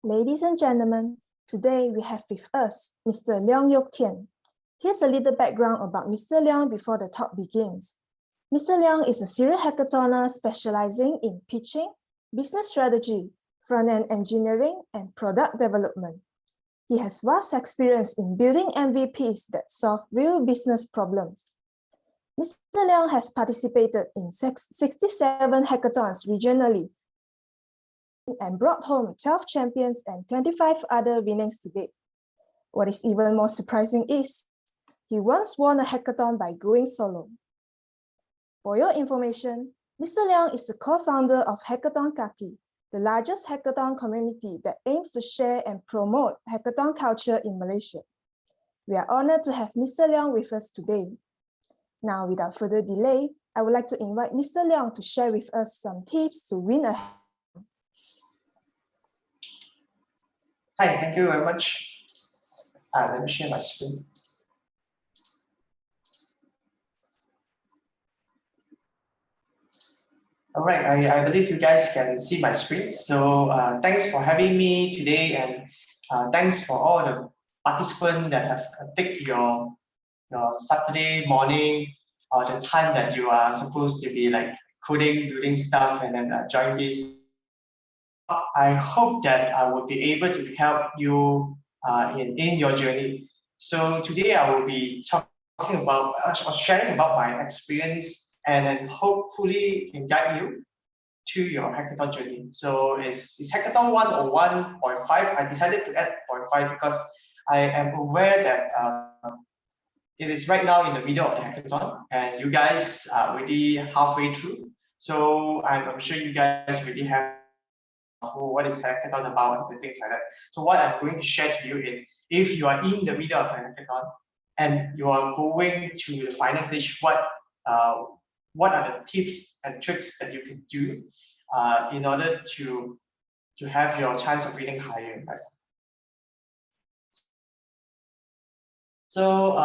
Ladies and gentlemen, today we have with us Mr. Leong Tien. Here's a little background about Mr. Leong before the talk begins. Mr. Leong is a serial hackathoner specializing in pitching, business strategy, front-end engineering, and product development. He has vast experience in building MVPs that solve real business problems. Mr. Leong has participated in 67 hackathons regionally and brought home 12 champions and 25 other winnings to date. What is even more surprising is, he once won a hackathon by going solo. For your information, Mr. Leong is the co-founder of 𝗏𝗏𝗏𝗏𝗏𝗏𝗏𝗏, the largest hackathon community that aims to share and promote hackathon culture in Malaysia. We are honored to have Mr. Leong with us today. Now, without further delay, I would like to invite Mr. Leong to share with us some tips to win a hackathon. Hi, thank you very much. Let me share my screen. All right, I believe you guys can see my screen. So thanks for having me today, and thanks for all the participants that have taken your Saturday morning or the time that you are supposed to be like coding, doing stuff, and then join this. I hope that I will be able to help you in your journey. So today I will be talking about sharing about my experience, and then hopefully can guide you to your hackathon journey. So it's hackathon 101.5. I decided to add 0.5 because I am aware that it is right now in the middle of the hackathon, and you guys are already halfway through. So I'm sure you guys already have what is hackathon about and things like that. So what I'm going to share to you is, if you are in the middle of a hackathon and you are going to the final stage, what are the tips and tricks that you can do in order to have your chance of winning higher, right? So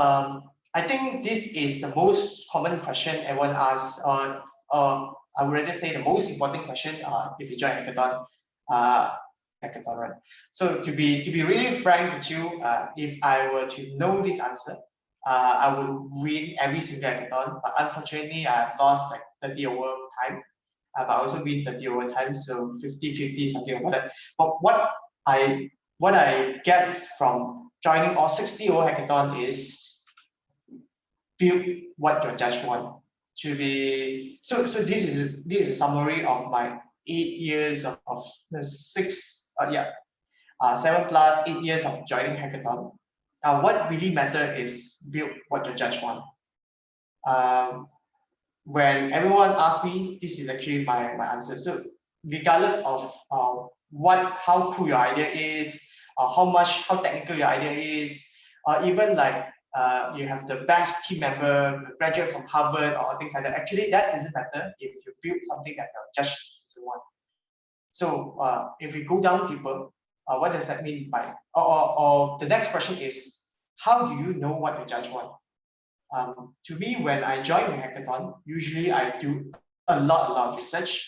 I think this is the most common question everyone asks, or I would rather say the most important question if you join hackathon. Hackathon, right? So to be really frank with you, if I were to know this answer, I would win every single hackathon. But unfortunately, I've lost like 30 over time. But I also win 30 over time, so 50-50, something like that. But what I get from joining all 60 over hackathon is build what your judge want to be. So this is a summary of my 8 years of 7 plus 8 years of joining hackathon. What really matters is build what your judge want. When everyone asks me, this is actually my answer. So regardless of how cool your idea is, how technical your idea is, or even like you have the best team member, graduate from Harvard or things like that. Actually, that doesn't matter if you build something that your judge doesn't want. So if we go down deeper, what does that mean by, or the next question is, how do you know what the judge want? To me, when I join the hackathon, usually I do a lot of research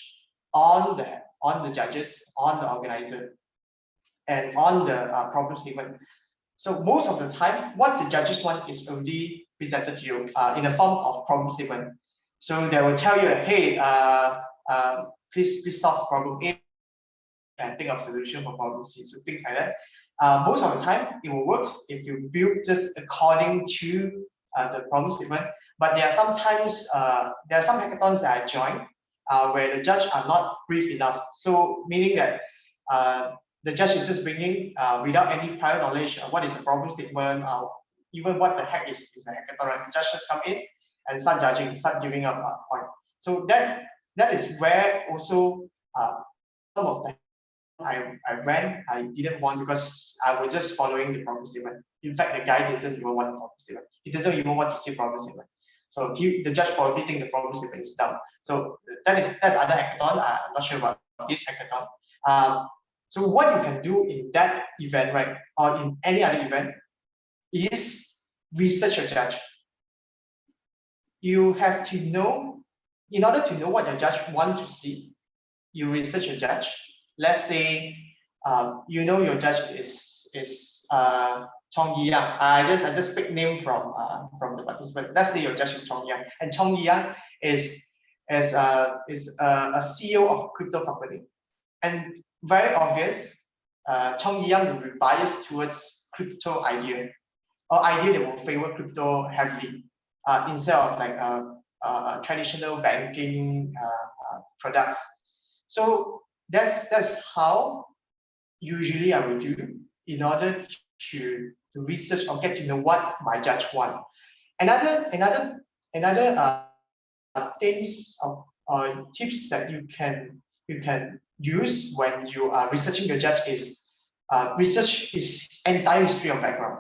on the judges, on the organizer, and on the problem statement. So most of the time, what the judges want is already presented to you in the form of problem statement. So they will tell you, hey, please solve problem A and think of solution for problem C. So things like that. Most of the time, it will work if you build just according to the problem statement. But there are some hackathons that I join where the judge are not brief enough. So meaning that the judge is just bringing without any prior knowledge of what is the problem statement, even what the heck is the hackathon. Right? The judge just come in and start judging, start giving up a point. So that is where also some of the I ran, I didn't want because I was just following the problem statement. In fact, the guy doesn't even want the problem statement. He doesn't even want to see problem statement. So the judge probably think the problem statement is dumb. So that's other hackathon. I'm not sure about this hackathon. So what you can do in that event, right, or in any other event, is research your judge. You have to know, in order to know what your judge wants to see, you research your judge. Let's say you know your judge is 𝗁𝗍𝗧𝗏. I just pick name from the participant. Let's say your judge is 𝗁𝗍𝗧𝗏, and 𝗁𝗍𝗧𝗏 is a CEO of a crypto company, and very obvious, 𝗁𝗍𝗧𝗏 will be biased towards crypto idea, or idea that will favor crypto heavily, instead of like traditional banking products. So that's how usually I would do in order to research or get to know what my judge want. Another things or tips that you can use when you are researching your judge is research his entire history of background.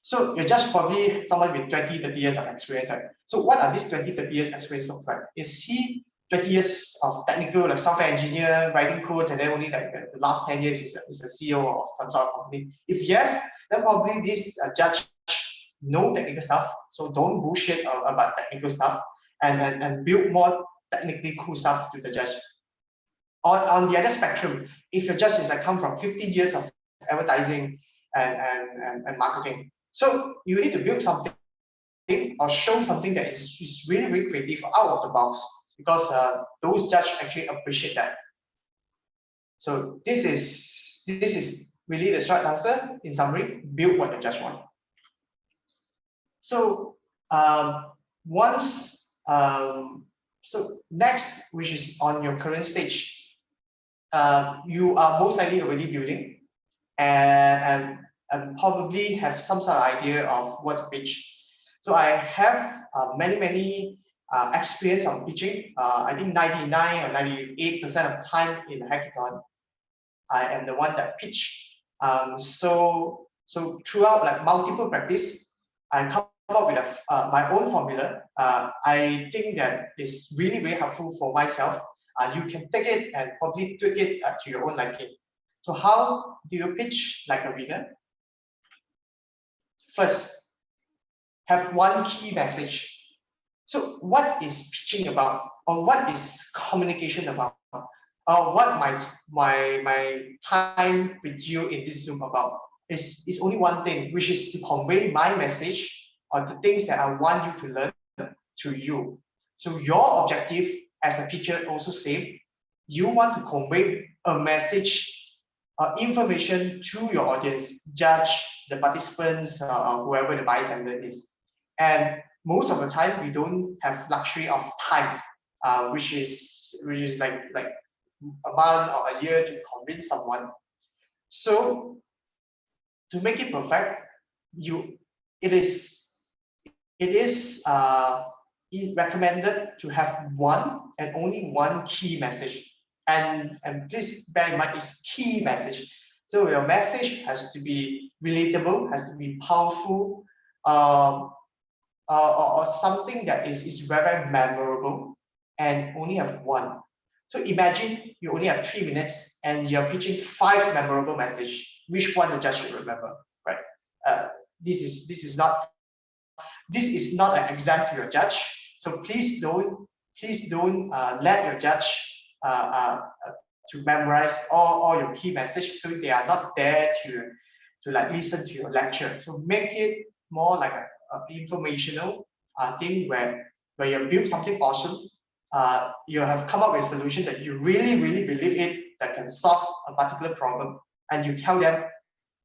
So your judge probably someone with 20-30 years of experience, right? So what are these 20-30 years experience looks like? Is he 20 years of technical, like software engineer, writing codes, and then only like the last 10 years is a CEO of some sort of company? If yes, then probably this judge know technical stuff, so don't bullshit about technical stuff, and build more technically cool stuff to the judge. On the other spectrum, if your judge is like come from 50 years of advertising and marketing, so you need to build something or show something that is really, really creative, out of the box, because those judges actually appreciate that. So this is really the short answer. In summary, build what the judge wants. So so next, which is on your current stage, you are most likely already building and probably have some sort of idea of what to pitch. So I have many experience on pitching. I think 99 or 98% of the time in the hackathon, I am the one that pitch. So throughout like multiple practice, I come up with my own formula. I think that is really, really helpful for myself. You can take it and probably tweak it to your own liking. So how do you pitch like a winner? First, have one key message. So what is pitching about, or what is communication about, or what my time with you in this Zoom about is only one thing, which is to convey my message or the things that I want you to learn to you. So your objective as a pitcher also same. You want to convey a message, information to your audience, judge, the participants, whoever the buyer segment is. And most of the time, we don't have luxury of time, which is like a month or a year to convince someone. So to make it perfect, it is recommended to have one and only one key message. And please bear in mind, it's key message. So your message has to be relatable, has to be powerful, or something that is very memorable, and only have one. So imagine you only have 3 minutes and you're pitching 5 memorable messages. Which one the judge should remember, right? This is not an exam to your judge. So please don't let your judge to memorize all your key message, so they are not there to like listen to your lecture. So make it more like a informational thing where you build something awesome. You have come up with a solution that you really believe it, that can solve a particular problem, and you tell them,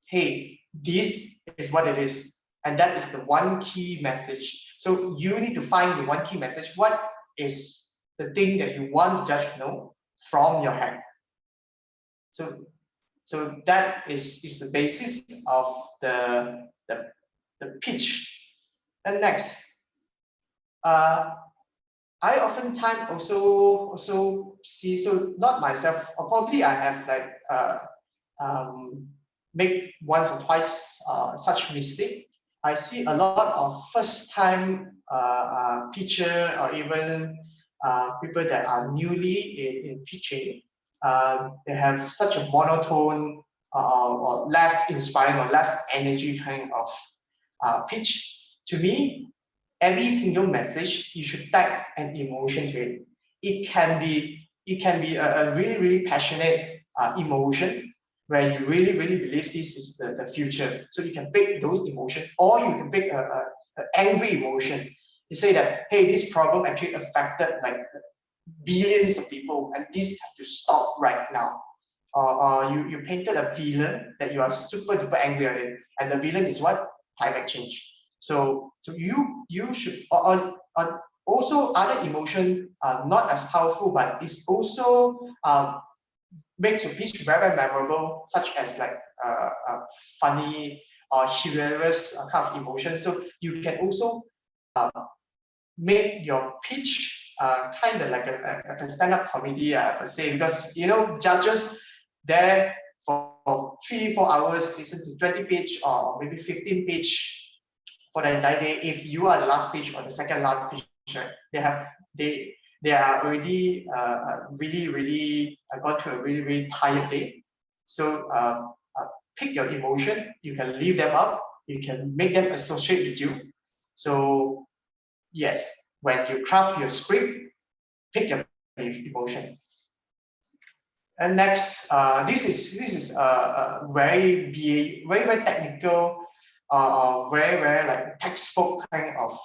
hey, this is what it is, and that is the one key message. So you need to find the one key message. What is the thing that you want the judge to know from your hack? So that is the basis of the pitch. And next, I oftentimes also see, so not myself, or probably I have like make once or twice such mistake. I see a lot of first-time pitcher, or even people that are newly in pitching. They have such a monotone or less inspiring or less energy kind of pitch. To me, every single message you should tag an emotion to it. It can be a really passionate emotion, where you really believe this is the future. So you can pick those emotions, or you can pick an angry emotion. You say that, hey, this problem actually affected like billions of people, and this have to stop right now. You painted a villain that you are super duper angry at it, and the villain is what? Climate change. So you should, also other emotion are not as powerful, but it's also makes your pitch very memorable, such as like funny or hilarious kind of emotion. So you can also make your pitch kind of like a stand-up comedy, I would say, because judges there for 3-4 hours listen to 20 pitch or maybe 15 pitch for the entire day. If you are the last pitch or the second last pitch, they are already really gone through a really tired day. So pick your emotion. You can leave them up. You can make them associate with you. So yes, when you craft your script, pick your emotion. And next, this is a very technical, very like textbook kind of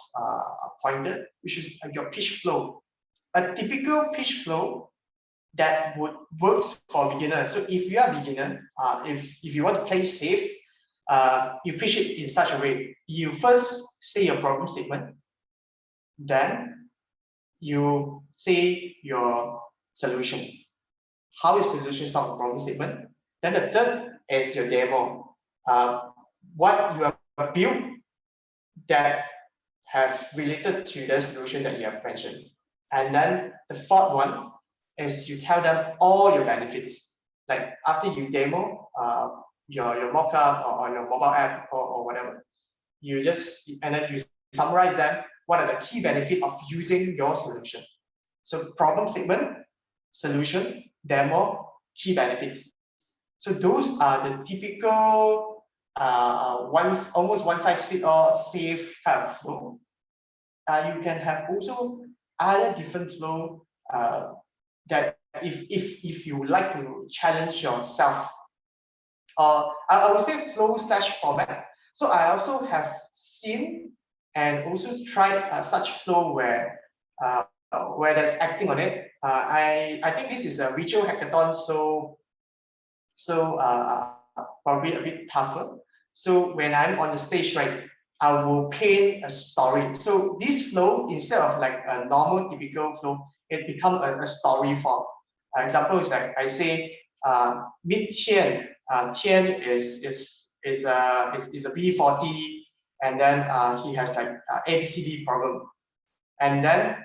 pointer, which is your pitch flow. A typical pitch flow that would works for beginners. So if you are a beginner, if you want to play safe, you pitch it in such a way. You first say your problem statement, then you say your solution. How your solution solve the problem statement. Then the third is your demo. What you have built that have related to the solution that you have mentioned. And then the fourth one is you tell them all your benefits. Like after you demo your mockup or your mobile app or whatever, and then you summarize them. What are the key benefits of using your solution? So problem statement, solution, demo, key benefits. So those are the typical almost one size fits all safe kind of flow. You can have also other different flow that if you would like to challenge yourself. I would say flow/format. So I also have seen and also tried such flow where there's acting on it. I think this is a virtual hackathon, so probably a bit tougher. So when I'm on the stage, right, I will paint a story. So this flow, instead of like a normal typical flow, it becomes a story form. Example is like I say, meet Tien. Tien is a 𝗶𝗵𝗺𝗀, and then he has like ABCD problem, and then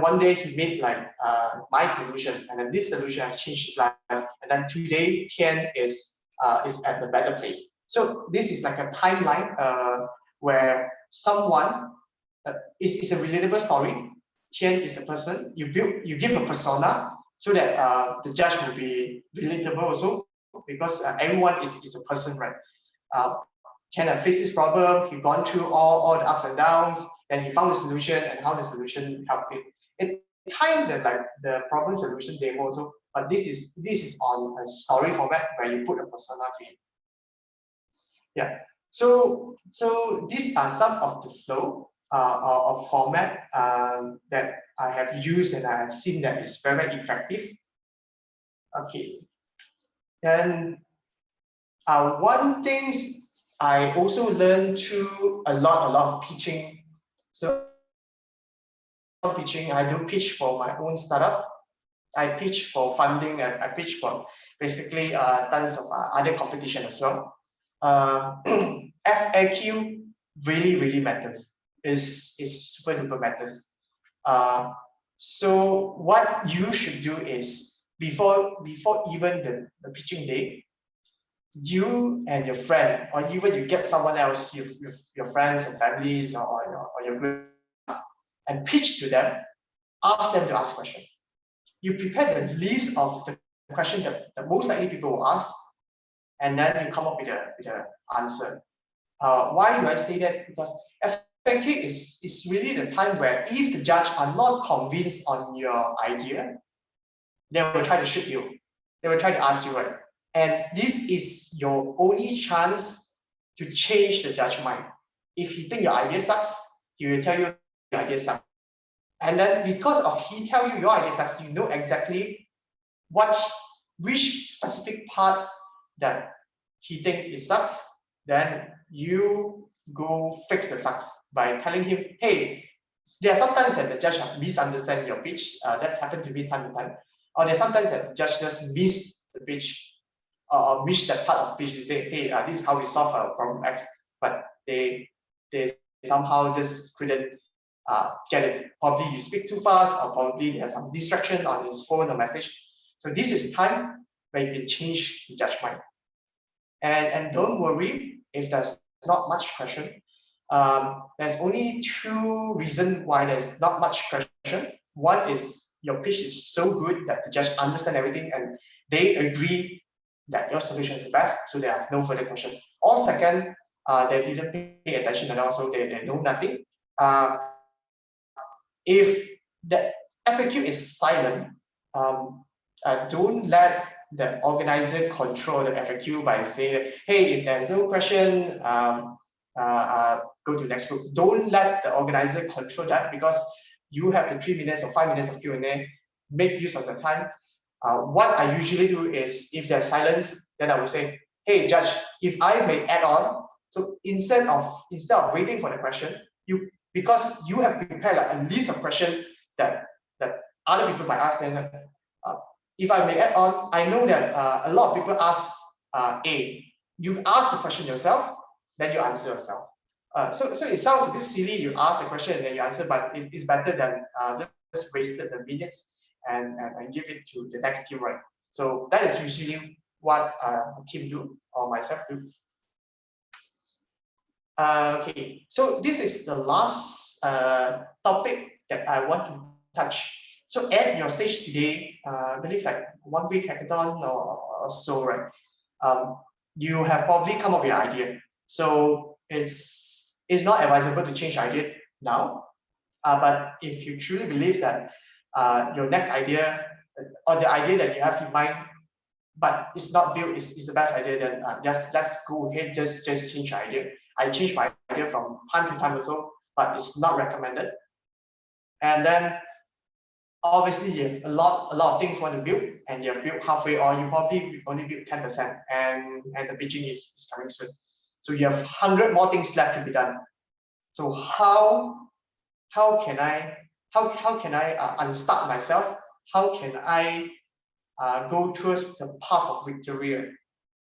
one day he made like my solution, and then this solution has changed his life, and then today Tien is at the better place. So this is like a timeline where someone is a relatable story. Tien is a person. You give a persona so that the judge will be relatable also, because everyone is a person, right? Tien has faced this problem. He gone through all the ups and downs. Then he found the solution and how the solution helped him. It kind of like the problem solution demo also, but this is on a story format where you put a persona to it. Yeah. So these are some of the flow of format that I have used and I have seen that is very effective. Okay. And one thing I also learned through a lot of pitching. So pitching, I do pitch for my own startup. I pitch for funding, and I pitch for basically tons of other competition as well. FAQ really matters. Is super duper matters. So what you should do is before even the pitching day, you and your friend, or even you get someone else, your friends and families or your group, and pitch to them, ask them to ask questions. You prepare the list of the question that most likely people will ask, and then you come up with an answer. Why do I say that? Because FAQ is really the time where if the judge are not convinced on your idea, they will try to shoot you. they will try to ask you, right? And this is your only chance to change the judge mind. If he think your idea sucks, he will tell you your idea sucks. And then because of he tell you your idea sucks, you know exactly which specific part that he think it sucks, then you go fix the sucks by telling him, hey, there are sometimes that the judge have misunderstand your pitch. That's happened to me time to time. Or there's sometimes that the judge just miss the pitch or miss that part of the pitch. We say, hey, this is how we solve a problem X, but they somehow just couldn't get it. Probably you speak too fast, or probably there's some distraction on his phone or message. So this is time where you can change the judge mind. And don't worry if there's not much question. There's only two reasons why there's not much question. One is your pitch is so good that the judge understand everything and they agree that your solution is the best, so they have no further question. Or second, they didn't pay attention at all, so they know nothing. If the FAQ is silent, don't let the organizer control the FAQ by saying, hey, if there's no question, go to the next group. Don't let the organizer control that, because you have the 3 minutes or 5 minutes of Q&A. Make use of the time. What I usually do is, if there's silence, then I will say, hey, judge, if I may add on. So instead of waiting for the question, because you have prepared like a list of questions that other people might ask, then if I may add on, I know that a lot of people ask A. You ask the question yourself, then you answer yourself. So it sounds a bit silly, you ask the question and then you answer, but it's better than just wasted the minutes and give it to the next team, right? So that is usually what a team do, or myself do. Okay, so this is the last topic that I want to touch. So at your stage today, I believe like 1 week hackathon or so, right? You have probably come up with an idea. So it's not advisable to change idea now. But if you truly believe that your next idea or the idea that you have in mind, but it's not built, is the best idea, then let's go ahead, just change your idea. I change my idea from time to time also, but it's not recommended. And then obviously you have a lot of things you want to build, and you have built halfway, or you probably only built 10%, and the pitching is coming soon. So you have 100 more things left to be done. So how can I unstuck myself? How can I go towards the path of victory?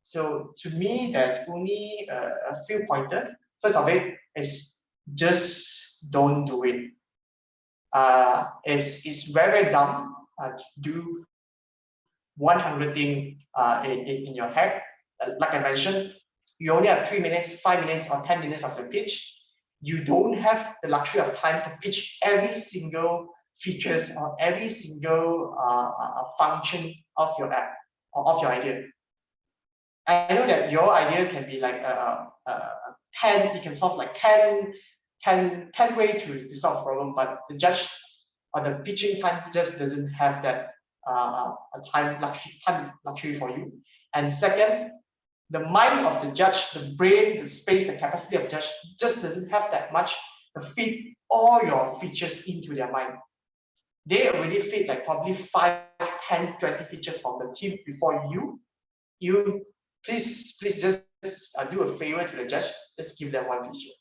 So to me, there's only a few pointers. First of it is just don't do it. It's very dumb to do 100 things in your head. Like I mentioned, you only have 3 minutes, 5 minutes, or 10 minutes of the pitch. You don't have the luxury of time to pitch every single features or every single function of your app or of your idea. I know that your idea can be like 10, you can solve like 10 ways to solve a problem, but the judge or the pitching time just doesn't have that time luxury for you. And second, the mind of the judge, the brain, the space, the capacity of the judge just doesn't have that much to fit all your features into their mind. They already fit like probably 5, 10, 20 features from the team before you. Please just do a favor to the judge, just give them 1 feature.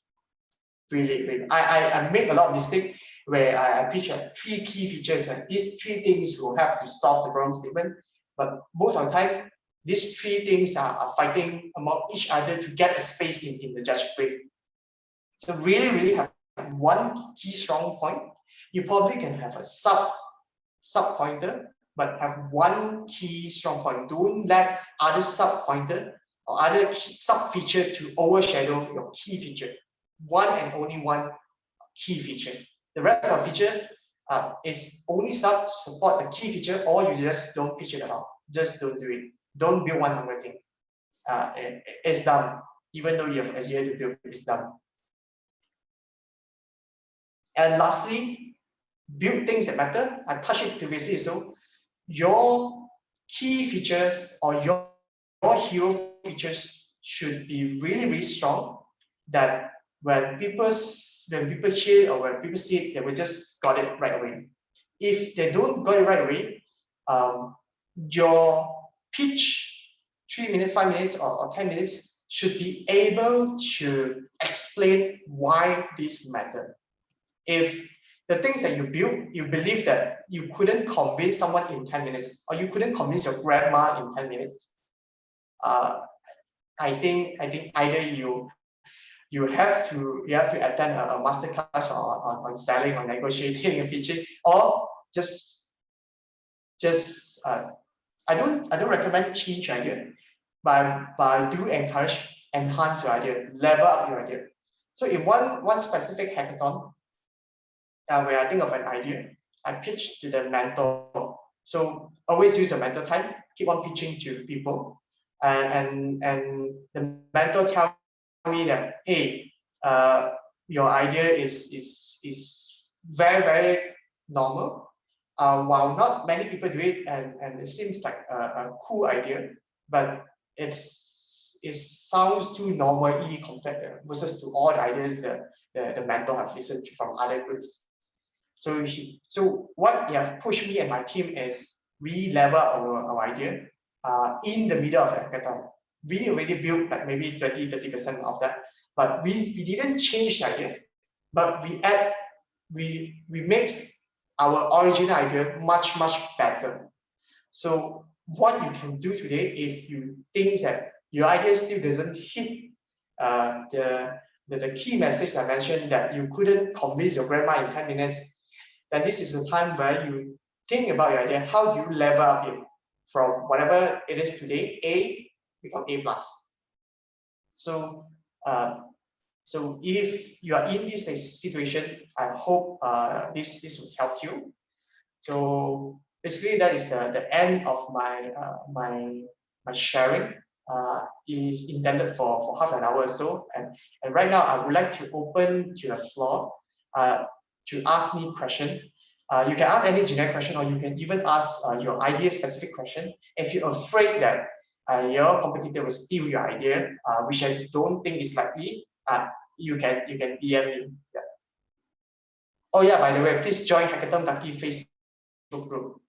Really. I make a lot of mistakes where I pitch 3 key features, and these 3 things will help to solve the problem statement. But most of the time, these 3 things are fighting among each other to get a space in the judge brain. So really have 1 key strong point. You probably can have a sub pointer, but have 1 key strong point. Don't let other sub pointer or other sub feature to overshadow your key feature. 1 and only 1 key feature. The rest of feature is only support the key feature, or you just don't pitch it at all. Just don't do it. Don't build 100 things. It's dumb. Even though you have a year to build, it's dumb. And lastly, build things that matter. I touched it previously. So your key features or your hero features should be really, really strong, that when people hear it or when people see it, they will just got it right away. If they don't got it right away, your pitch, 3 minutes, 5 minutes, or 10 minutes should be able to explain why this matter. If the things that you build, you believe that you couldn't convince someone in 10 minutes, or you couldn't convince your grandma in 10 minutes, I think either you have to attend a masterclass on selling or negotiating and pitching, or just I don't recommend change your idea, but I do enhance your idea, level up your idea. So in one specific hackathon, where I think of an idea, I pitch to the mentor. So always use a mentor time, keep on pitching to people, and the mentor tell me that, hey, your idea is very, very normal. While not many people do it, and it seems like a cool idea, but it sounds too normal-y compared versus to all the ideas that the mentor have listened to from other groups. So what they have pushed me and my team is we level our idea in the middle of the hackathon. We already built like maybe 30% of that, but we didn't change the idea, but we make our original idea much better. So what you can do today, if you think that your idea still doesn't hit the key message I mentioned, that you couldn't convince your grandma in 10 minutes, then this is the time where you think about your idea. How do you level up it from whatever it is today, A, become A+. So so if you are in this situation, I hope this will help you. So basically, that is the end of my my sharing. Is intended for half an hour or so, and right now I would like to open to the floor to ask me question. You can ask any generic question, or you can even ask your idea specific question. If you're afraid that your competitor will steal your idea, which I don't think is likely, you can DM me. Yeah. Oh yeah, by the way, please join 𝗂𝗏𝗏𝗁𝗏𝗃 Facebook group.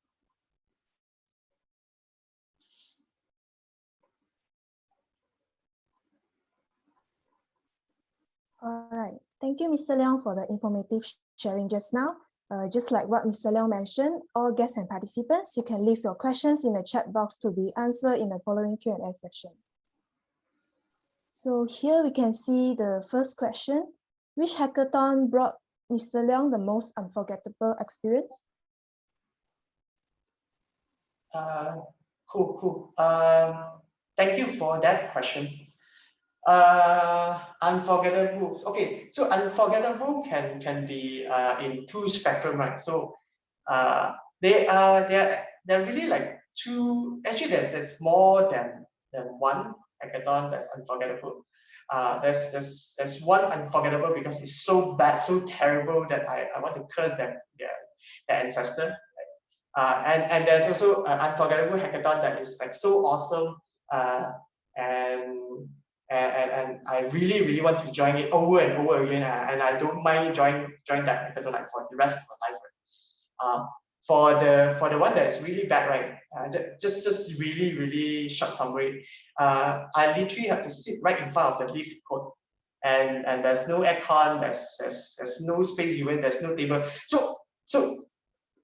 All right. Thank you, Mr. Leong, for the informative sharing just now. Just like what Mr. Leong mentioned, all guests and participants, you can leave your questions in the chat box to be answered in the following Q&A session. So here we can see the first question. Which hackathon brought Mr. Leong the most unforgettable experience? Cool. Thank you for that question. Unforgettable. Okay, so unforgettable can be in two spectrum, right? So they're really like two. Actually, there's more than one hackathon that's unforgettable. There's one unforgettable because it's so bad, so terrible that I want to curse their ancestor. And there's also an unforgettable hackathon that is like so awesome, and I really want to join it over and over again, and I don't mind join that hackathon like for the rest of my life. Right? For the one that's really bad, right? Just really short summary. I literally have to sit right in front of the lift code, and there's no aircon, there's no space even, there's no table. So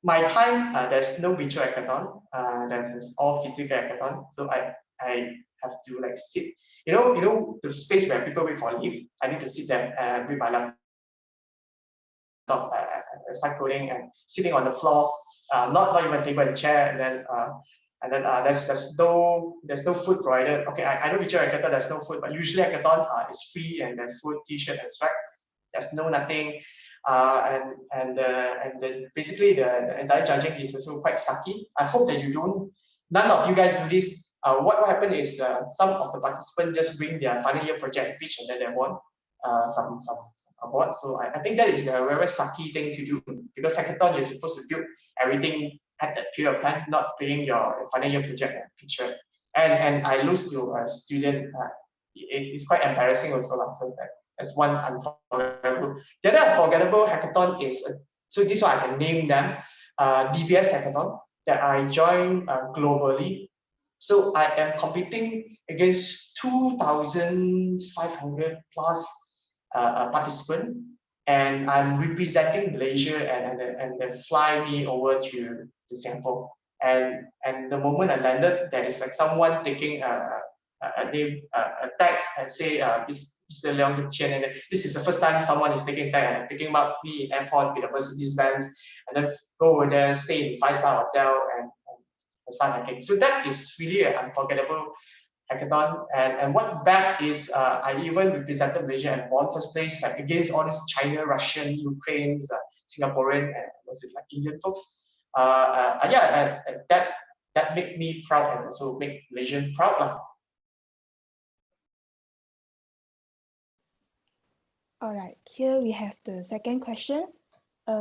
my time, there's no virtual hackathon, there's all physical hackathon. So I have to like sit, you know the space where people wait for lift. I need to sit there with my laptop, start coding and sitting on the floor, not even table and chair, and then there's no food provided. Okay, I know virtual hackathon there's no food, but usually hackathon is free and there's food, t-shirt and swag. There's nothing. And then basically the entire judging is also quite sucky. I hope that none of you guys do this. What happened is some of the participants just bring their final year project pitch, and then they won some award. So I think that is a very sucky thing to do, because hackathon you're supposed to build everything at that period of time, not playing your final year project picture. And I lose to a student. It's quite embarrassing also. So that's one unforgettable. The other unforgettable hackathon is, so this one I can name them, DBS hackathon that I joined globally. So I am competing against 2,500 plus participants, and I'm representing Malaysia, and they fly me over to Singapore. And the moment I landed, there is like someone taking a tag and say Mr. Leong Tien, and this is the first time someone is taking tag and picking up me in airport with a Mercedes-Benz, and then go over there, stay in 5-star hotel, and start hacking. So that is really an unforgettable hackathon. And what best is, I even represented Malaysia and won first place, like against all these China, Russian, Ukrainians, Singaporean, and also like Indian folks. Yeah, that made me proud and also make Malaysian proud lah. All right, here we have the second question.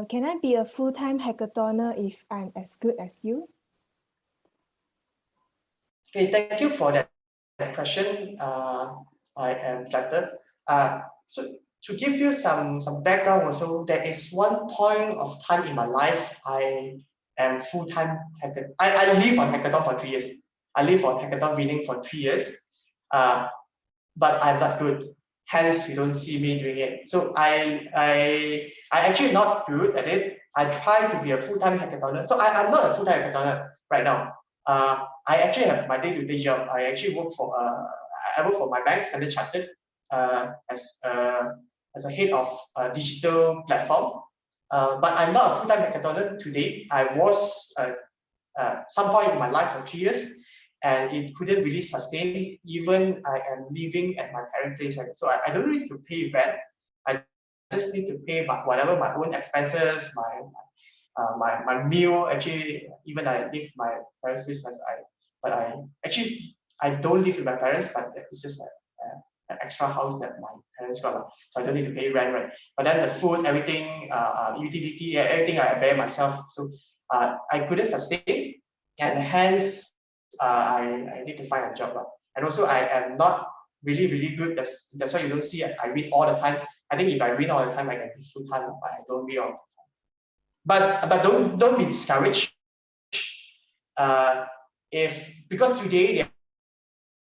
Can I be a full-time hackathoner if I'm as good as you? Okay, thank you for that question. I am flattered. So to give you some background also, there is one point of time in my life I am full-time hackathon. I live on hackathon for 3 years. I live on hackathon winning for 3 years, but I'm not good. Hence, you don't see me doing it. So I actually not good at it. I try to be a full-time hackathoner. So I'm not a full-time hackathoner right now. I actually have my day-to-day job. I actually work for my bank, Standard Chartered, as a head of a digital platform. But I'm not a full-time hackathoner today. I was some point in my life for 3 years, and it couldn't really sustain. Even I am living at my parent place, right? So I don't need to pay rent. I just need to pay whatever my own expenses, my meal. Actually, even I live my parents' business. But I don't live with my parents, but it's just an extra house that my parents got. So I don't need to pay rent, right? But then the food, everything, utility, everything I bear myself. So I couldn't sustain, and hence I need to find a job. And also I am not really good. That's why you don't see I win all the time. I think if I win all the time, I can be full time, but I don't win all the time. But don't be discouraged. Because today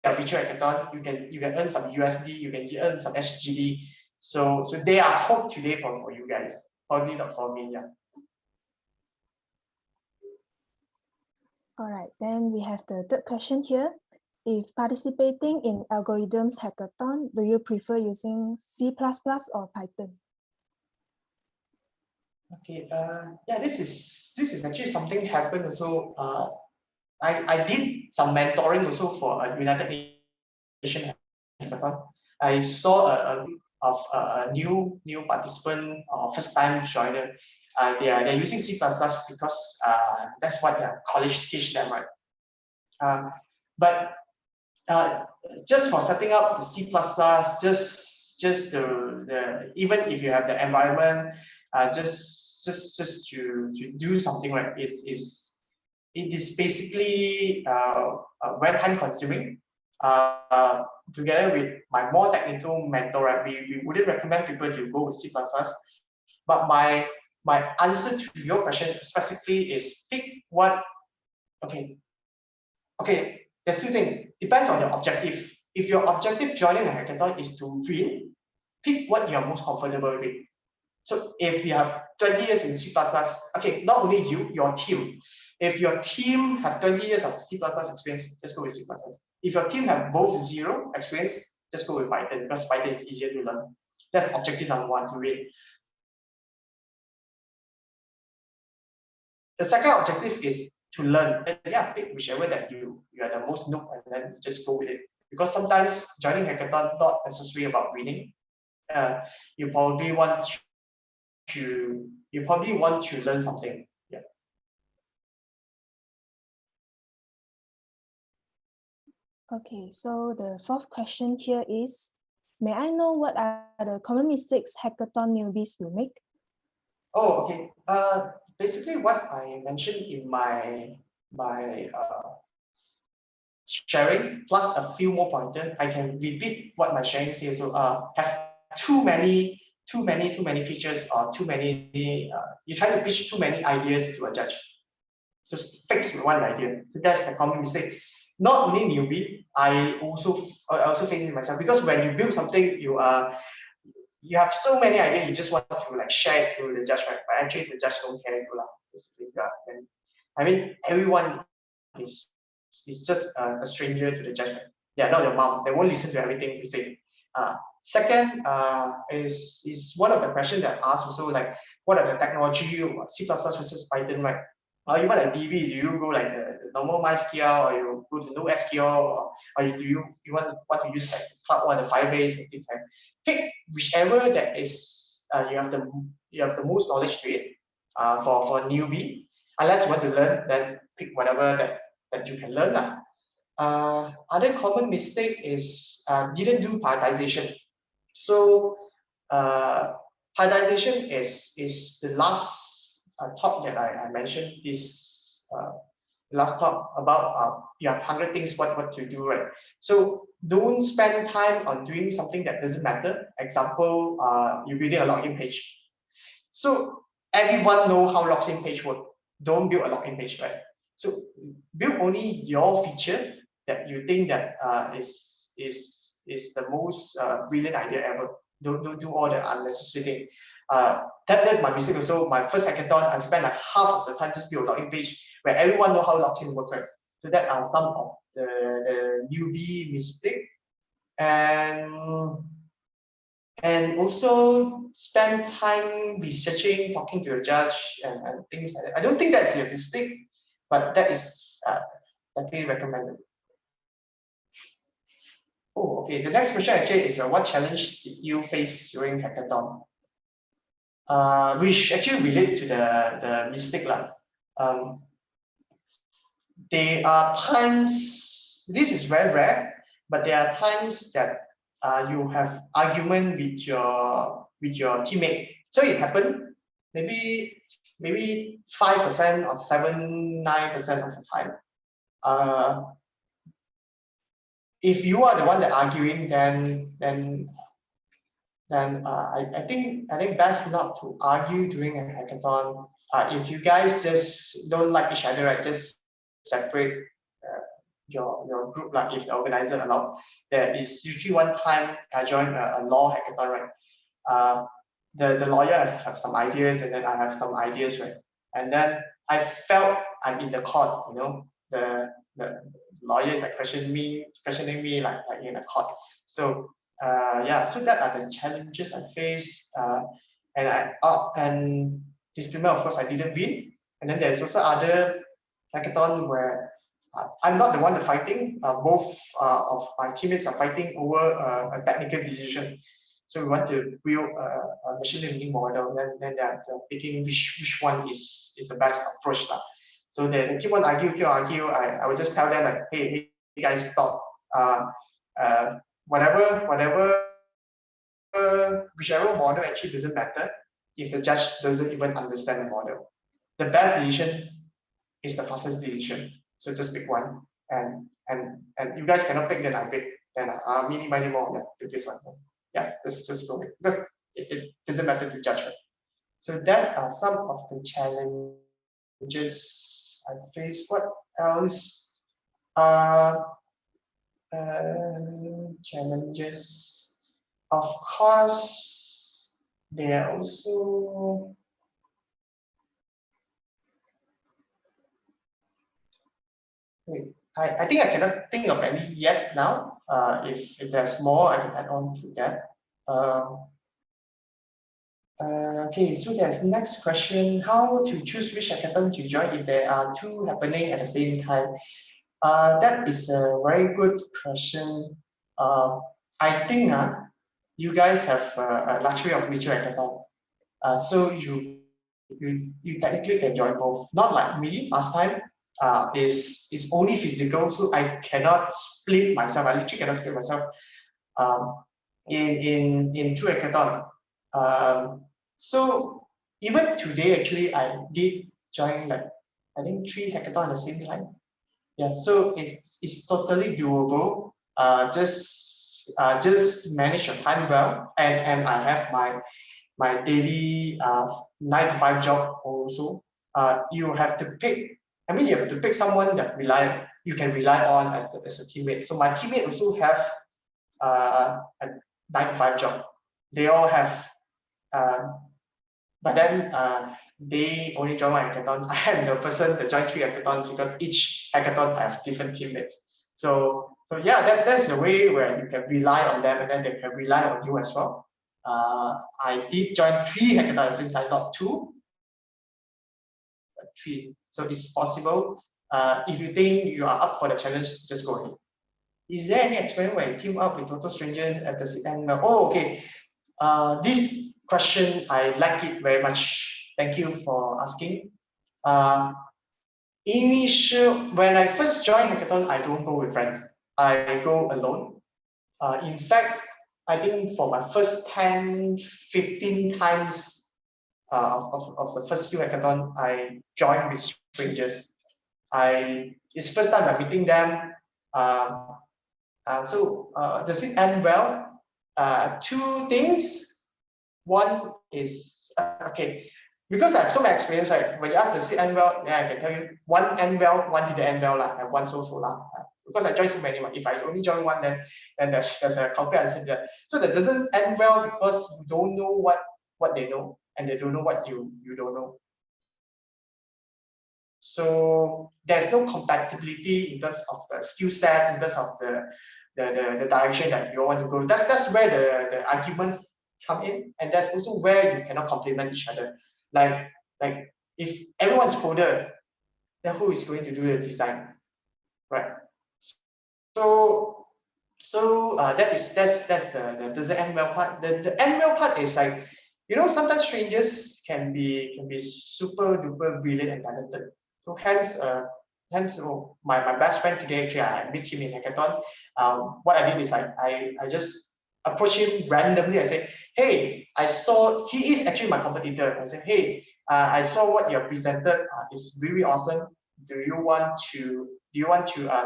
they are virtual hackathon, you can earn some USD, you can earn some SGD. So they are hope today for you guys. Probably not for me, yeah. All right, then we have the third question here. If participating in algorithms hackathon, do you prefer using C++ or Python? Okay, yeah, this is actually something happened also. I did some mentoring also for a United Nations hackathon. I saw a new participant or first time joiner. They're using C++ because that's what their college teach them, right? But just for setting up the C++, just the even if you have the environment, just to do something, right? It is basically very time consuming. Together with my more technical mentor, right, we wouldn't recommend people to go with C++. But my answer to your question specifically is pick what. Okay, there's two things. Depends on your objective. If your objective joining a hackathon is to win, pick what you're most comfortable with. So if you have 20 years in C++, okay, not only you, your team. If your team have 20 years of C++ experience, just go with C++. If your team have both 0 experience, just go with Python, because Python is easier to learn. That's objective number 1, to win. The second objective is to learn. And yeah, pick whichever that you are the most noob, and then just go with it. Because sometimes joining hackathon not necessarily about winning. You probably want to learn something. Yeah. Okay, so the fourth question here is, may I know what are the common mistakes hackathon newbies will make? Oh, okay. basically what I mentioned in my sharing plus a few more pointers. I can repeat what my sharing says. So have too many features or too many. You try to pitch too many ideas to a judge. So fix with one idea. So that's a common mistake. Not only newbie, I also face it myself, because when you build something, you have so many ideas, you just want to like share it to the judge, right? But actually the judge don't care you, basically. And I mean, everyone is just a stranger to the judge, right? They are not your mom. They won't listen to everything you say. Second is one of the questions that I asked also, like what are the technology, C++ versus Python, right? Even like DB, do you go like the normal MySQL, or you go to NoSQL, or do you want to use like cloud or the Firebase and things like that? Pick whichever that is you have the most knowledge to it. For newbie, unless you want to learn, then pick whatever that you can learn. Other common mistake is didn't do prioritization. So prioritization is the last talk that I mentioned. This last talk about you have 100 things what to do, right? So don't spend time on doing something that doesn't matter. Example, you're building a login page. So everyone know how login page work. Don't build a login page, right? So build only your feature that you think that is the most brilliant idea ever. Don't do all the unnecessary thing. That's my mistake also. My first hackathon, I spent like half of the time just build a login page where everyone know how login works, right? So that are some of the newbie mistake. And also spend time researching, talking to a judge and things like that. I don't think that's a mistake, but that is definitely recommended. Oh, okay. The next question actually is what challenge did you face during hackathon? Which actually relate to the mistake lah. There are times, this is very rare, but there are times that you have argument with your teammate. So it happened maybe 5% or 9% of the time. If you are the one that arguing, then I think best not to argue during a hackathon. If you guys just don't like each other, right, just separate your group. Like if the organizer allowed, there is usually one time I joined a law hackathon, right? The lawyer have some ideas, and then I have some ideas, right? And then I felt I'm in the court, you know, the lawyer is like questioning me like in a court. So yeah, so that are the challenges I faced, and disclaimer, of course, I didn't win. And then there's also other hackathon where I'm not the one that's fighting. Both of my teammates are fighting over a technical decision. So we want to build a machine learning model. Then they're picking which one is the best approach. So they keep on argue. I would just tell them like, hey guys, stop. Whichever model actually doesn't matter if the judge doesn't even understand the model. The best decision is the fastest decision. So just pick one, and you guys cannot pick, then I pick. Then mini more, yeah, pick this one. Yeah, just go with it, because it doesn't matter to judge, right? So that are some of the challenges I faced. What else? Challenges. Of course, there are also I think I cannot think of any yet now. If there's more, I can add on to that. Okay, so there's next question: how to choose which hackathon to join if there are two happening at the same time? That is a very good question. I think you guys have a luxury of virtual hackathon. So you technically can join both. Not like me last time. Is only physical, so I cannot split myself. I literally cannot split myself in two hackathon. So even today, actually, I did join like I think 3 hackathons at the same time. Yeah, so it's totally doable. Just manage your time well, and I have my daily 9 to 5 job also. You have to pick. I mean, you have to pick someone that you can rely on as a teammate. So my teammate also have a 9 to 5 job. They all have, but then they only join one hackathon. I am the person that joined 3 hackathons because each hackathon I have different teammates. So yeah, that's the way where you can rely on them, and then they can rely on you as well. I did join 3 hackathons at the same time, not 2, but 3. So it's possible. If you think you are up for the challenge, just go ahead. Is there any experience where you team up with total strangers at the end? Oh, okay. This question, I like it very much. Thank you for asking. When I first joined hackathon, I don't go with friends. I go alone. In fact, I think for my first 10, 15 times of the first few hackathon, I joined with strangers. It's the first time I'm meeting them. Does it end well? 2 things. One is okay, because I have so much experience, right? When you ask does it end well, then I can tell you one end well, one didn't end well. I have one so because I joined so many. If I only join one, then there's a complete answer there. So that doesn't end well because you don't know what they know, and they don't know what you don't know. So there's no compatibility in terms of the skill set, in terms of the direction that you want to go. That's where the argument come in, and that's also where you cannot complement each other. Like if everyone's coder, then who is going to do the design, right? So that's the does it end well part. The end well part is like, sometimes strangers can be super duper brilliant and talented. So hence my best friend today, actually I met him in hackathon. What I did is I just approached him randomly. I said, hey, I saw he is actually my competitor. I said, hey, I saw what you have presented. It's really awesome. Do you want to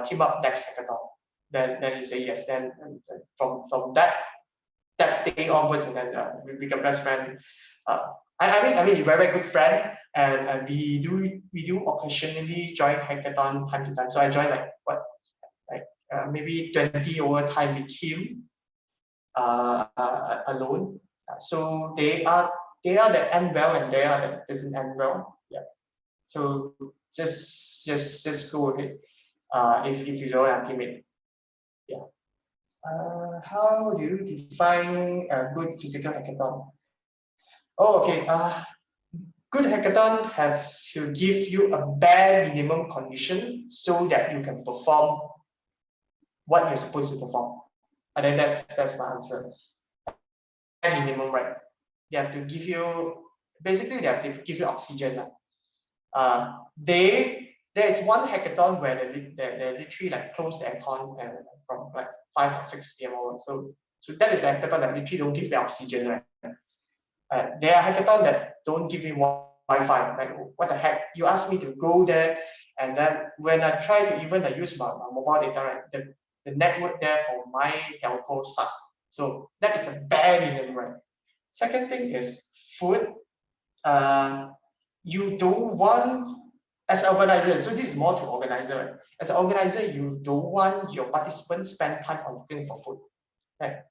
team up next hackathon? Then he say yes. Then from that day onwards, and then we become best friend. I mean, you're a very good friend, and we do occasionally join hackathon time to time. So I join maybe 20 over time with him alone. So they are that end well, and they are that doesn't end well. Yeah. So just go ahead. If you don't have teammate. Yeah. How do you define a good physical hackathon? Oh, okay. Good hackathon has to give you a bare minimum condition so that you can perform what you're supposed to perform. And then that's my answer. Bare minimum, right? They have to give you, basically they have to give you oxygen. There is one hackathon where they literally close the aircon from 5 or 6 p.m. onwards. So that is the hackathon that literally don't give me oxygen, right? There are hackathons that don't give me Wi-Fi. Like, what the heck? You ask me to go there, and then when I try to even use my mobile data, right, the network there for my telco sucks. So that is a bare minimum, right? Second thing is food. You don't want, as an organizer, so this is more to organizer, right? As an organizer, you don't want your participants spend time on looking for food. Like,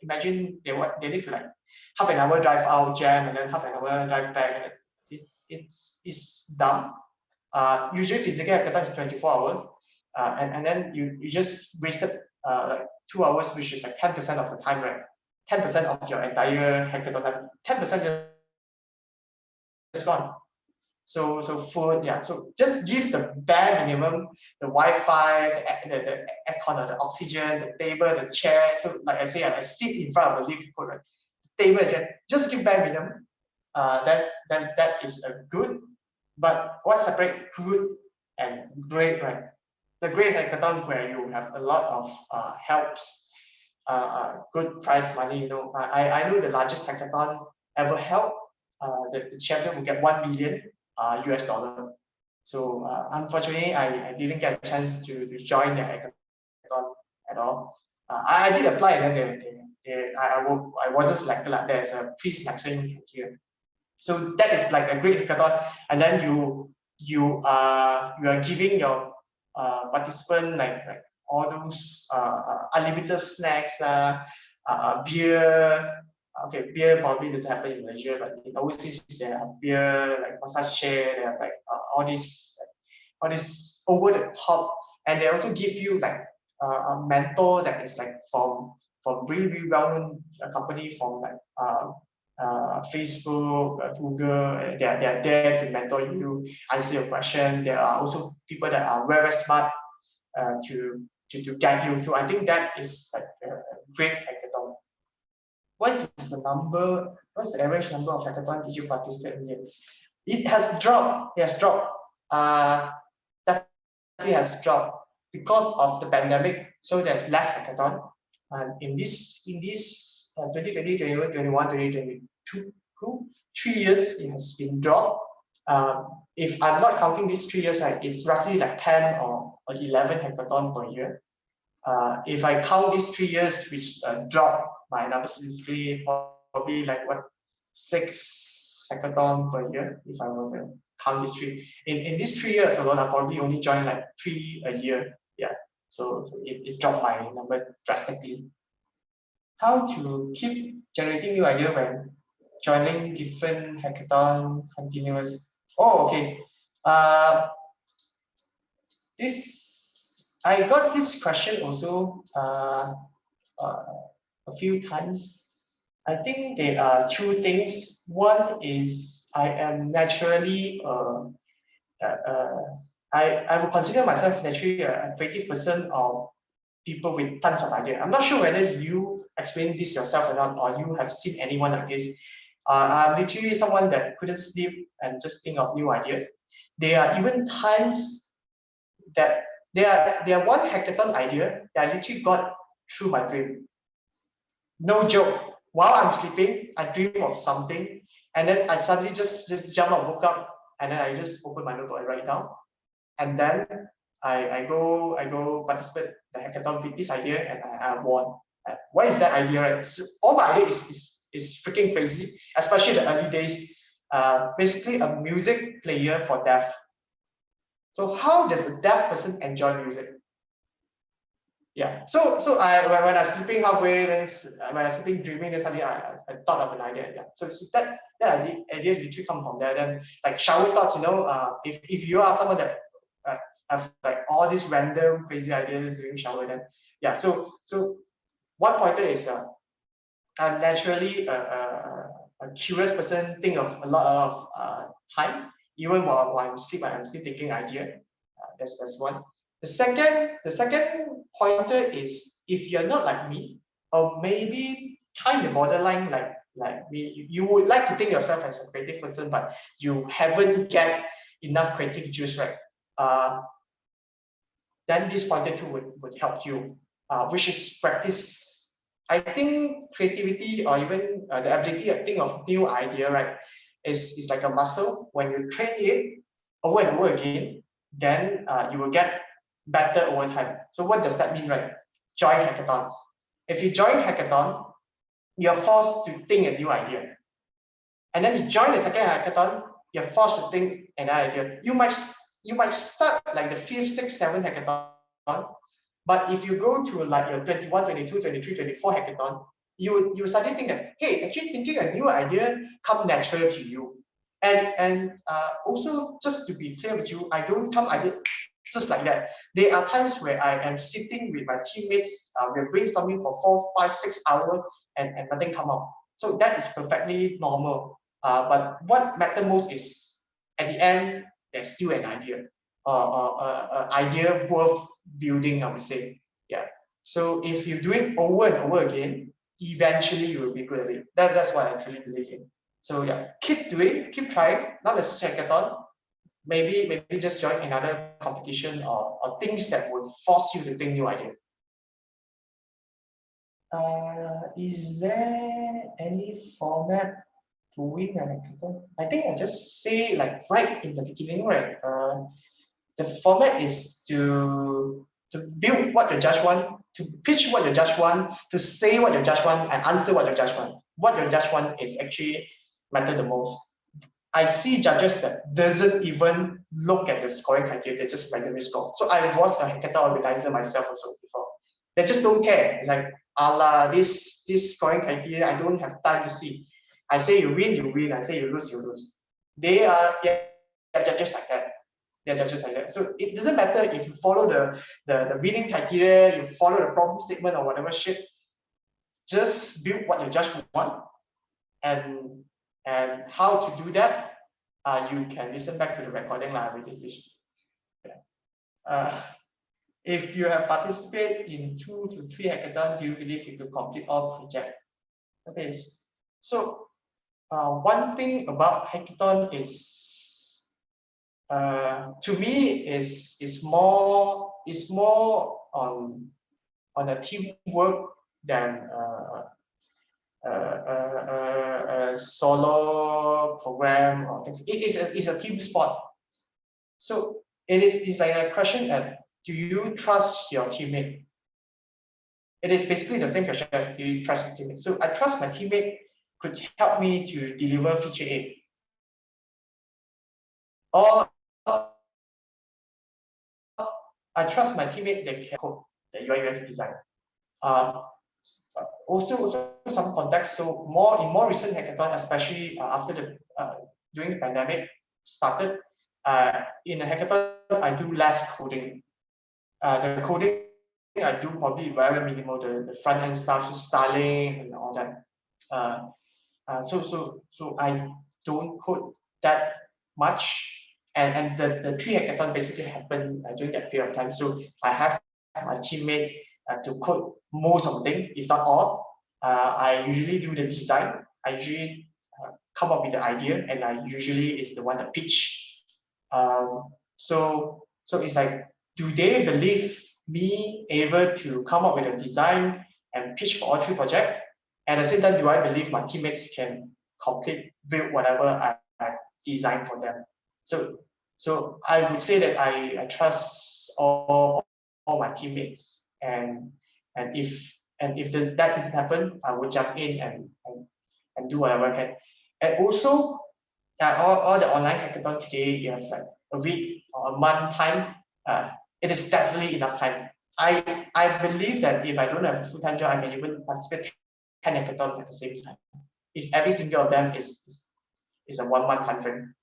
imagine they need to half an hour drive out, jam, and then half an hour drive back. It's dumb. Usually physical hackathon is 24 hours, and then you just wasted 2 hours, which is 10% of the time, right? 10% of your entire hackathon, 10% just gone. So food, yeah. So just give the bare minimum, the Wi-Fi, the aircon, the oxygen, the table, the chair. So like I say, I sit in front of the lift code, right? Table, chair. Just give bare minimum. That is a good. But what separates good and great, right? The great hackathon where you have a lot of helps, good prize money. I know the largest hackathon ever held. The champion will get 1 million $. So unfortunately, I didn't get a chance to join the hackathon at all. I did apply, and then I wasn't selected. Like there's a pre-selection criteria. So that is like a great hackathon, and then you are giving your participant like all those unlimited snacks, beer. Okay, beer probably doesn't happen in Malaysia, but in overseas there are beer, like massage chair, there are like all this over the top, and they also give you like a mentor that is like from really well-known company, from like Facebook, Google. They are there to mentor you, answer your question. There are also people that are very smart to guide you. So I think that is like a great hackathon. What is the number? What's the average number of hackathons did you participate in here? It has dropped. It has dropped. Definitely has dropped because of the pandemic. So there's less hackathon. And in this 2020, 2021, 2022, 3 years, it has been dropped. If I'm not counting these 3 years, right, it's roughly like 10 or 11 hackathon per year. If I count these 3 years, which dropped my number significantly, probably like what, 6 hackathon per year, if I were to count these 3. In these 3 years alone, I probably only joined like 3 a year. Yeah, so it dropped my number drastically. How to keep generating new idea when joining different hackathon continuous? Oh, okay. I got this question also a few times. I think there are 2 things. One is I am naturally I would consider myself naturally a creative person, or people with tons of ideas. I'm not sure whether you explain this yourself or not, or you have seen anyone like this. I'm literally someone that couldn't sleep and just think of new ideas. There are even times that there are one hackathon idea that I literally got through my dream. No joke. While I'm sleeping, I dream of something, and then I suddenly just jump up, woke up, and then I just open my notebook and write down. And then I go participate the hackathon with this idea, and I won. What is that idea? Right? So all my idea is freaking crazy, especially the early days. Basically, a music player for deaf. So how does a deaf person enjoy music? Yeah. So when I was sleeping halfway, then when I was sleeping dreaming, then suddenly I thought of an idea. Yeah. So that idea literally come from there. Then like shower thoughts, you know, if you are someone that have like all these random crazy ideas during shower, then yeah. So one pointer is I'm naturally a curious person. Think of a lot of time, even while I'm still thinking idea. That's one. The second pointer is, if you're not like me, or maybe kind of borderline like me, you would like to think yourself as a creative person, but you haven't get enough creative juice, right? Then this pointer too would help you, which is practice. I think creativity, or even the ability to think of new idea, right, is like a muscle. When you train it over and over again, then you will get better over time. So what does that mean, right? Join hackathon. If you join hackathon, you're forced to think a new idea. And then you join the second hackathon, you're forced to think another idea. You might start like the 5th, 6th, 7th hackathon, but if you go to like your 21, 22, 23, 24 hackathon, you suddenly think that, hey, actually thinking a new idea come natural to you. And also, just to be clear with you, I don't come idea just like that. There are times where I am sitting with my teammates, we're brainstorming for 4, 5, 6 hours, and nothing come out. So that is perfectly normal. But what matters most is, at the end, there's still an idea, idea worth building, I would say. Yeah. So if you do it over and over again, eventually you will be good at it. That's what I truly believe in. So yeah, keep doing, keep trying. Not necessarily hackathon. Maybe just join another competition, or things that will force you to think new idea. Is there any format to win an hackathon, I think I just say like right in the beginning, right? The format is to build what the judge want, to pitch what the judge want, to say what the judge want, and answer what the judge want. What the judge want is actually matter the most. I see judges that doesn't even look at the scoring criteria, they just randomly score. So I was a hackathon organizer myself also before. They just don't care. It's like, Allah, this scoring criteria, I don't have time to see. I say you win, you win. I say you lose. They are judges like that. They're judges like that. So it doesn't matter if you follow the winning criteria, you follow the problem statement or whatever shit. Just build what the judge want, and how to do that. You can listen back to the recording like I already finished. If you have participated in 2 to 3 hackathons, do you believe you could complete all projects? Okay, so one thing about hackathon is, to me, is more on a teamwork than a solo program or things. It's a team sport. So it's like a question at, do you trust your teammate? It is basically the same question as, do you trust your teammate? So I trust my teammate could help me to deliver feature A. Or I trust my teammate that can code the UI UX design. Also some context. So in more recent hackathon, especially after the during the pandemic started, in a hackathon I do less coding. The coding I do probably very minimal. The front end stuff, styling and all that. So I don't code that much. And the 3 hackathon basically happened during that period of time. So I have my teammate to code most of the thing, if not all. I usually do the design. I usually come up with the idea, and I usually is the one that pitch. So it's like, do they believe me able to come up with a design and pitch for all 3 projects? At the same time, do I believe my teammates can build whatever I designed for them? So I would say that I trust all my teammates, and if that doesn't happen, I will jump in and do whatever I can. And also, all the online hackathon today, you have like a week or a month time. It is definitely enough time. I believe that if I don't have a full-time job, I can even participate 10 hackathons at the same time. If every single of them is a 1 month time frame.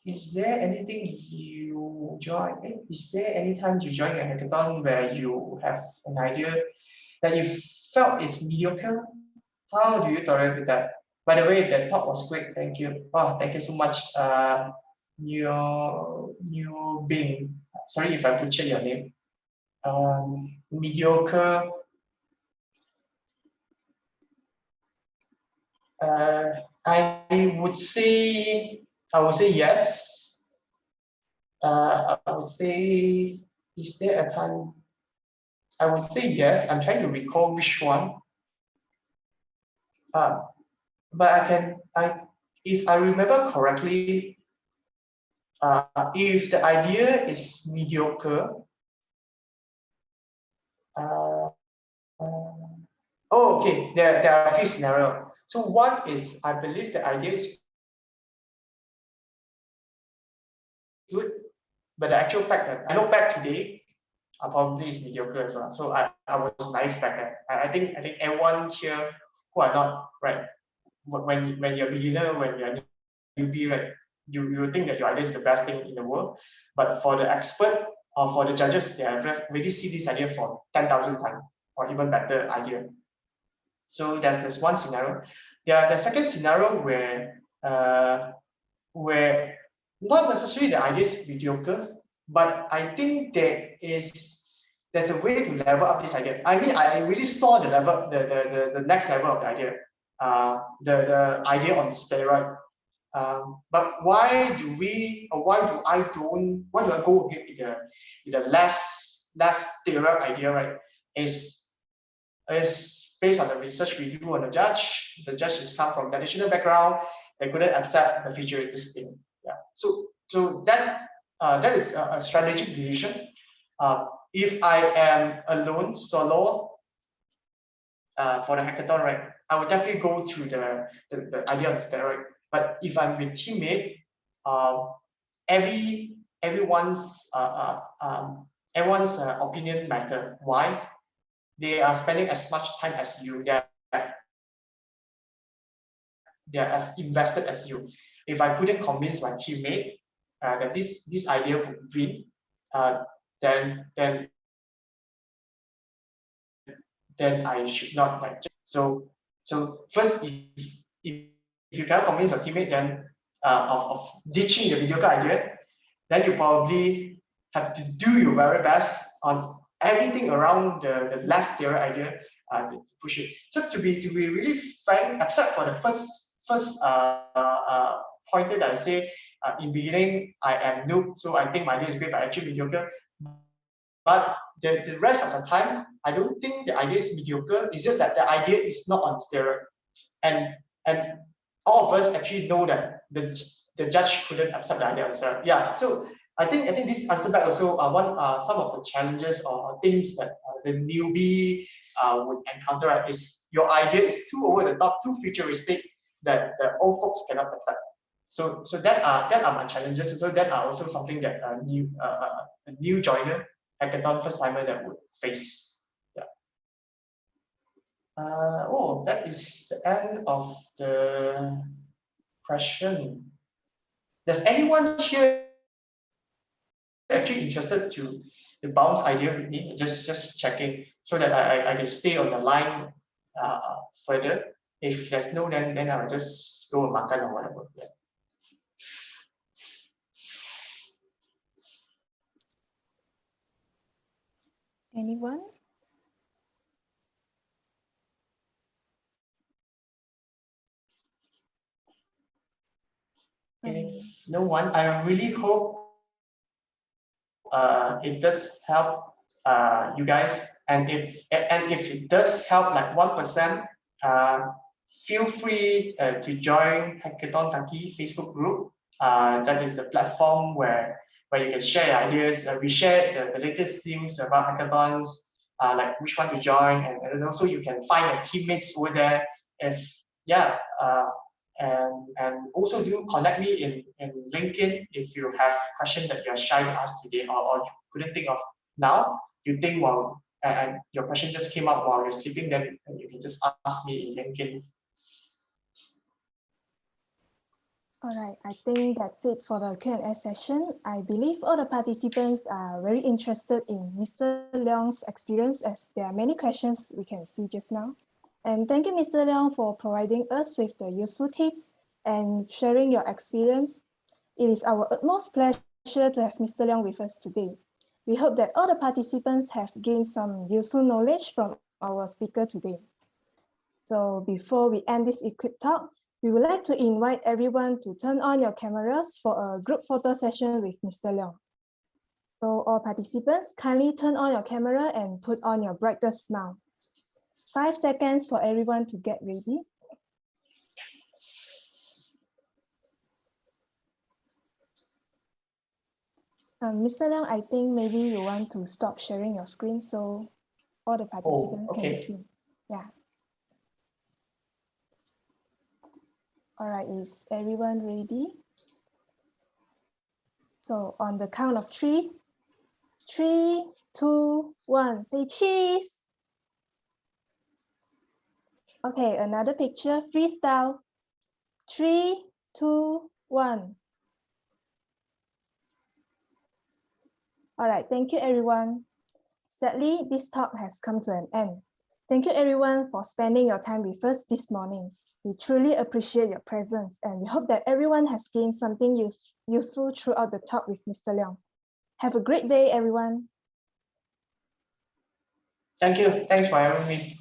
Is there anything you join? Is there any time you join a hackathon where you have an idea that you felt it's mediocre? How do you tolerate with that? By the way, that talk was great. Thank you. Oh, thank you so much. 𝗫𝗵𝗺𝗁. Sorry if I butchered your name. Mediocre. I would say yes. I would say, is there a time? I would say yes. I'm trying to recall which one. But if I remember correctly, if the idea is mediocre, okay, there are a few scenarios. So one is, I believe the idea is good, but the actual fact that I look back today, probably is mediocre as well. So I was naive back then. I think everyone here who are not right, when you're a beginner, when you're a newbie, right, you think that your idea is the best thing in the world. But for the expert or for the judges, they have already seen this idea for 10,000 times or even better idea. So there's one scenario. The second scenario where not necessarily the idea is mediocre, but I think there's a way to level up this idea. I mean, I really saw the next level of the idea, the idea on display, right? But why do I go ahead with the less theoretical idea, right? Is is based on the research we do on the judge. The judge is come from traditional background. They couldn't accept the futuristic thing. Yeah. So that is a strategic decision. If I am alone, solo, for the hackathon, right, I would definitely go to the idea of the steroid. But if I'm with teammate, everyone's opinion matter. Why? They are spending as much time as you. They are as invested as you. If I couldn't convince my teammate that this idea would win, then I should not like. So first, if you cannot convince your teammate then of ditching the mediocre idea, then you probably have to do your very best on everything around the less steroid idea to push it. So to be really frank, except for the first pointer that I say in beginning, I am noob, so I think my idea is great, but actually mediocre. But the rest of the time, I don't think the idea is mediocre. It's just that the idea is not on steroid, and all of us actually know that the judge couldn't accept the idea on steroid. Yeah, so I think this answer back also some of the challenges or things that the newbie would encounter, right, is your idea is too over the top, too futuristic that the old folks cannot accept. So that are my challenges. So that are also something that a new joiner, hackathon first timer that would face. Yeah. Oh, that is the end of the question. Does anyone here actually interested to bounce idea with me? Just checking so that I can stay on the line further. If there's no, then I'll just go makan or whatever. Yeah. Anyone? If no one, I really hope it does help you guys, and if it does help like 1%, feel free to join 𝗏𝗏𝗁𝗏𝗁𝗏𝗁𝗏 Facebook group. That is the platform where you can share your ideas. We share the latest things about hackathons, like which one to join, and also you can find your teammates over there. And also do connect me in LinkedIn if you have questions that you're shy to ask today or you couldn't think of now. You think while and your question just came up while you're sleeping, then you can just ask me in LinkedIn. All right, I think that's it for the Q&A session. I believe all the participants are very interested in Mr. Leong's experience, as there are many questions we can see just now. And thank you, Mr. Leong, for providing us with the useful tips and sharing your experience. It is our utmost pleasure to have Mr. Leong with us today. We hope that all the participants have gained some useful knowledge from our speaker today. So before we end this equipped talk, we would like to invite everyone to turn on your cameras for a group photo session with Mr. Leong. So all participants, kindly turn on your camera and put on your brightest smile. 5 seconds for everyone to get ready. Mr. Leong, I think maybe you want to stop sharing your screen so all the participants can see. Yeah. All right, is everyone ready? So on the count of 3, 3, 2, 1, say cheese. Okay, another picture, freestyle. 3, 2, 1. All right, thank you everyone. Sadly, this talk has come to an end. Thank you everyone for spending your time with us this morning. We truly appreciate your presence and we hope that everyone has gained something useful throughout the talk with Mr. Leong. Have a great day, everyone. Thank you. Thanks for having me.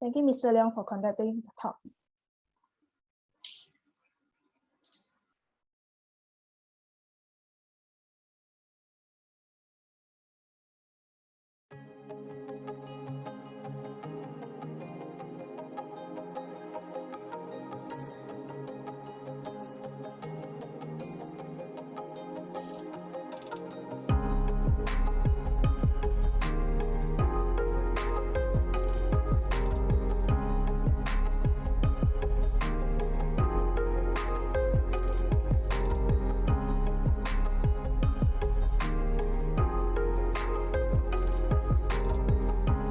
Thank you, Mr. Leong, for conducting the talk.